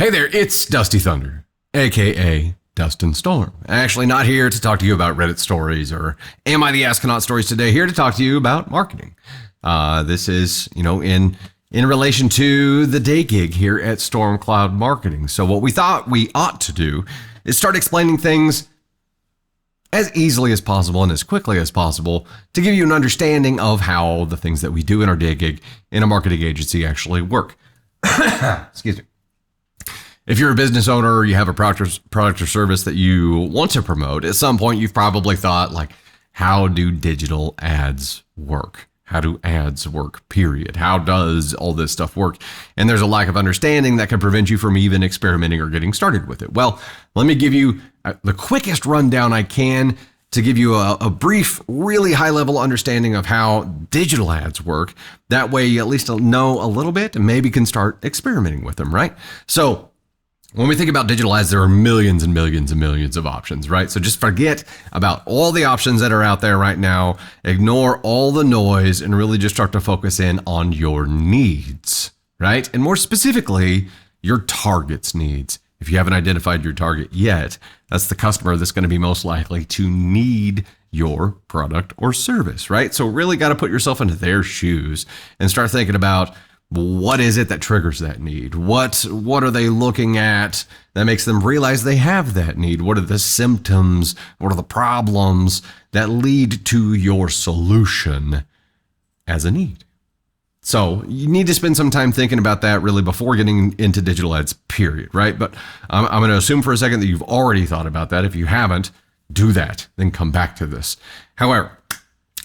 Hey there, it's Dusty Thunder, aka Dustin Storm. Actually, not here to talk to you about Reddit stories or Am I the Astronaut stories today. Here to talk to you about marketing. This is, in relation to the day gig here at Storm Cloud Marketing. So what we thought we ought to do is start explaining things as easily as possible and as quickly as possible to give you an understanding of how the things that we do in our day gig in a marketing agency actually work. Excuse me. If you're a business owner or you have a product or service that you want to promote, at some point you've probably thought, like, how do digital ads work? How do ads work, period? How does all this stuff work? And there's a lack of understanding that can prevent you from even experimenting or getting started with it. Well, let me give you the quickest rundown I can to give you a brief, really high-level understanding of how digital ads work. That way you at least know a little bit and maybe can start experimenting with them, right? So when we think about digital ads, there are millions and millions and millions of options, right? So just forget about all the options that are out there right now. Ignore all the noise and really just start to focus in on your needs, right? And more specifically, your target's needs. If you haven't identified your target yet, that's the customer that's going to be most likely to need your product or service, right? So really got to put yourself into their shoes and start thinking about, what is it that triggers that need? What are they looking at that makes them realize they have that need? What are the symptoms? What are the problems that lead to your solution as a need? So you need to spend some time thinking about that really before getting into digital ads, period, right? But I'm going to assume for a second that you've already thought about that. If you haven't, do that, then come back to this. However,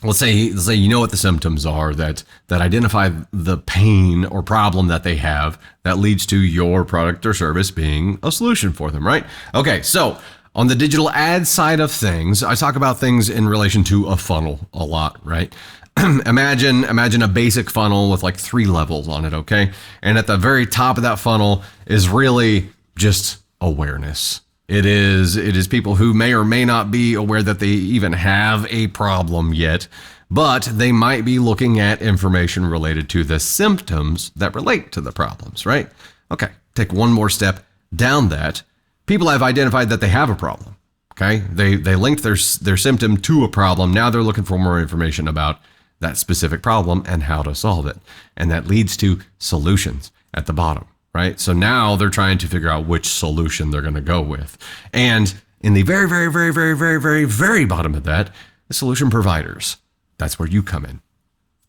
let's say you know what the symptoms are that identify the pain or problem that they have that leads to your product or service being a solution for them, right? Okay, so on the digital ad side of things, I talk about things in relation to a funnel a lot, right? Imagine a basic funnel with like 3 levels on it, okay? And at the very top of that funnel is really just awareness. It is people who may or may not be aware that they even have a problem yet, but they might be looking at information related to the symptoms that relate to the problems, right? Okay, take one more step down that. People have identified that they have a problem, okay? They linked their symptom to a problem. Now they're looking for more information about that specific problem and how to solve it. And that leads to solutions at the bottom. Right? So now they're trying to figure out which solution they're going to go with. And in the very, very, very, very, very, very, very bottom of that, the solution providers. That's where you come in.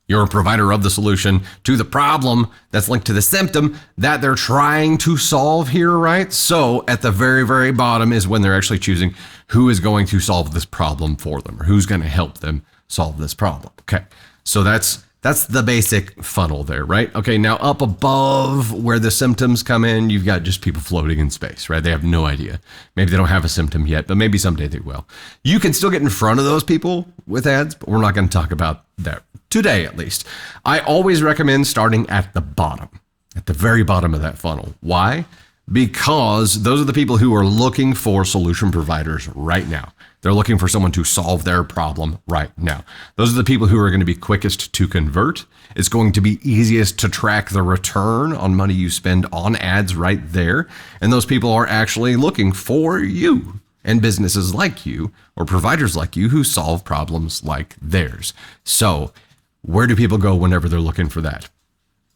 You're a provider of the solution to the problem that's linked to the symptom that they're trying to solve here, right? So at the very, very bottom is when they're actually choosing who is going to solve this problem for them or who's going to help them solve this problem. Okay. So that's the basic funnel there, right? Okay, now up above where the symptoms come in, you've got just people floating in space, right? They have no idea. Maybe they don't have a symptom yet, but maybe someday they will. You can still get in front of those people with ads, but we're not going to talk about that today, at least. I always recommend starting at the bottom, at the very bottom of that funnel. Why? Because those are the people who are looking for solution providers right now. They're looking for someone to solve their problem right now. Those are the people who are going to be quickest to convert. It's going to be easiest to track the return on money you spend on ads right there. And those people are actually looking for you and businesses like you or providers like you who solve problems like theirs. So where do people go whenever they're looking for that?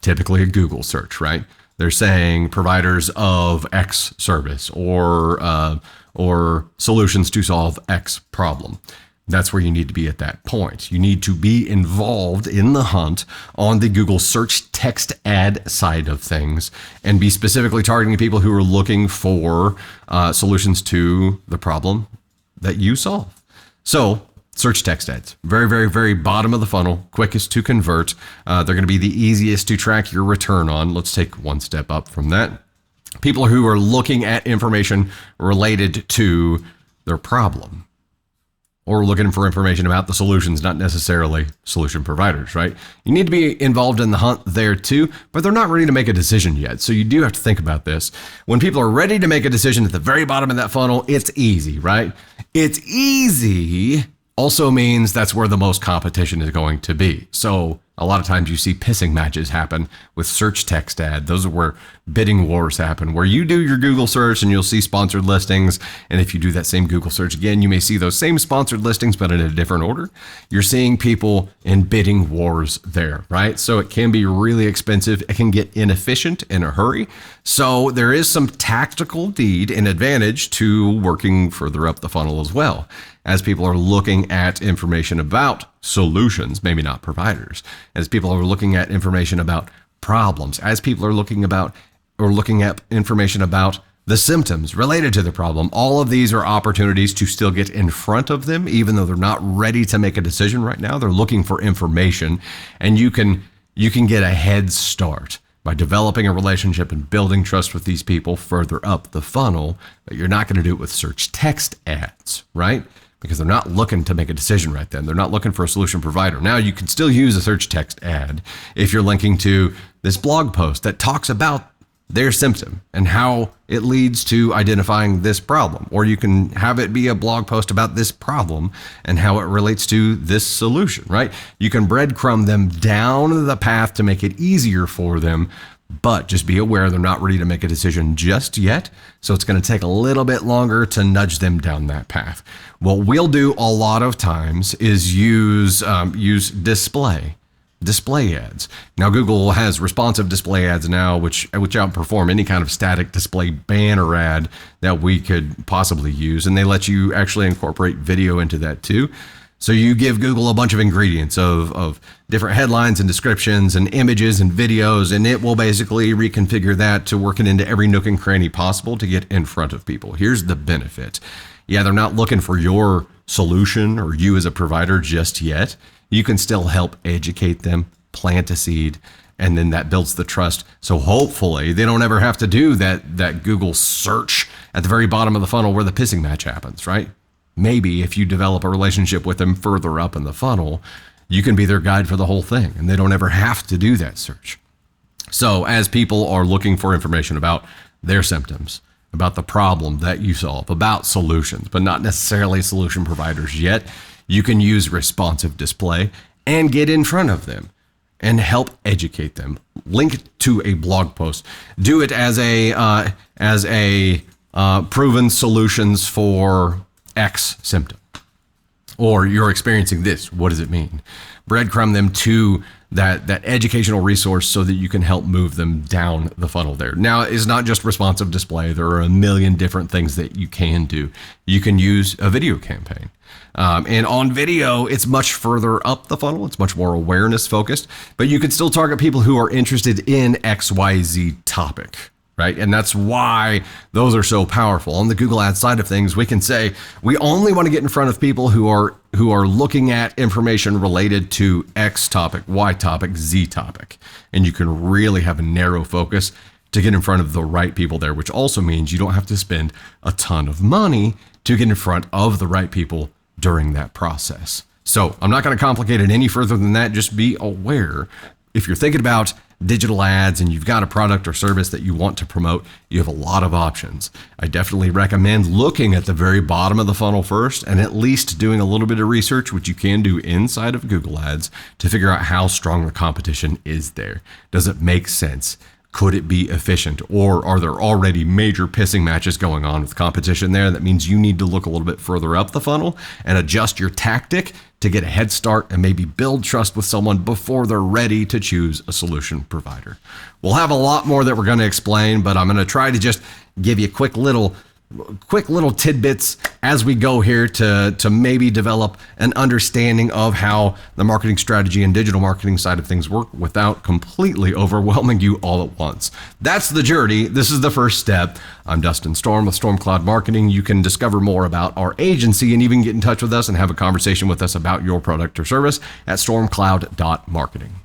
Typically a Google search, right? They're saying providers of X service or solutions to solve X problem. That's where you need to be at that point. You need to be involved in the hunt on the Google search text ad side of things and be specifically targeting people who are looking for solutions to the problem that you solve. So search text ads, very, very, very bottom of the funnel, quickest to convert. They're going to be the easiest to track your return on. Let's take one step up from that. People who are looking at information related to their problem or looking for information about the solutions, not necessarily solution providers, right? You need to be involved in the hunt there too, but they're not ready to make a decision yet. So you do have to think about this. When people are ready to make a decision at the very bottom of that funnel, it's easy, right? It's easy also means that's where the most competition is going to be. So a lot of times you see pissing matches happen with search text ad. Those are where bidding wars happen, where you do your Google search and you'll see sponsored listings. And if you do that same Google search again, you may see those same sponsored listings, but in a different order. You're seeing people in bidding wars there, right? So it can be really expensive. It can get inefficient in a hurry. So there is some tactical need and advantage to working further up the funnel as well, as people are looking at information about solutions, maybe not providers, as people are looking at information about problems, as people are looking at information about the symptoms related to the problem. All of these are opportunities to still get in front of them, even though they're not ready to make a decision right now. They're looking for information, and you can get a head start by developing a relationship and building trust with these people further up the funnel. But you're not going to do it with search text ads, right? Because they're not looking to make a decision right then. They're not looking for a solution provider. Now, you can still use a search text ad if you're linking to this blog post that talks about their symptom and how it leads to identifying this problem. Or you can have it be a blog post about this problem and how it relates to this solution, right? You can breadcrumb them down the path to make it easier for them, but just be aware they're not ready to make a decision just yet. So it's going to take a little bit longer to nudge them down that path. What we'll do a lot of times is use display ads. Now, Google has responsive display ads now, which outperform any kind of static display banner ad that we could possibly use. And they let you actually incorporate video into that too. So you give Google a bunch of ingredients of different headlines and descriptions and images and videos, and it will basically reconfigure that to work it into every nook and cranny possible to get in front of people. Here's the benefit. Yeah, they're not looking for your solution or you as a provider just yet. You can still help educate them, plant a seed, and then that builds the trust. So hopefully they don't ever have to do that Google search at the very bottom of the funnel where the pissing match happens, right? Maybe if you develop a relationship with them further up in the funnel, you can be their guide for the whole thing, and they don't ever have to do that search. So as people are looking for information about their symptoms, about the problem that you solve, about solutions, but not necessarily solution providers yet, you can use responsive display and get in front of them and help educate them. Link to a blog post. Do it as a proven solutions for X symptom. Or you're experiencing this. What does it mean? Breadcrumb them to that educational resource so that you can help move them down the funnel there. Now, it's not just responsive display. There are a million different things that you can do. You can use a video campaign. And on video, it's much further up the funnel. It's much more awareness focused, but you can still target people who are interested in XYZ topic, right? And that's why those are so powerful. On the Google Ads side of things, we can say we only want to get in front of people who are looking at information related to X topic, Y topic, Z topic. And you can really have a narrow focus to get in front of the right people there, which also means you don't have to spend a ton of money to get in front of the right people during that process. So I'm not going to complicate it any further than that. Just be aware. If you're thinking about digital ads and you've got a product or service that you want to promote, you have a lot of options. I definitely recommend looking at the very bottom of the funnel first and at least doing a little bit of research, which you can do inside of Google Ads, to figure out how strong the competition is there. Does it make sense? Could it be efficient? Or are there already major pissing matches going on with competition there? That means you need to look a little bit further up the funnel and adjust your tactic to get a head start and maybe build trust with someone before they're ready to choose a solution provider. We'll have a lot more that we're going to explain, but I'm going to try to just give you quick little tidbits as we go here to maybe develop an understanding of how the marketing strategy and digital marketing side of things work without completely overwhelming you all at once. That's the journey. This is the first step. I'm Dustin Storm with Storm Cloud Marketing. You can discover more about our agency and even get in touch with us and have a conversation with us about your product or service at stormcloud.marketing.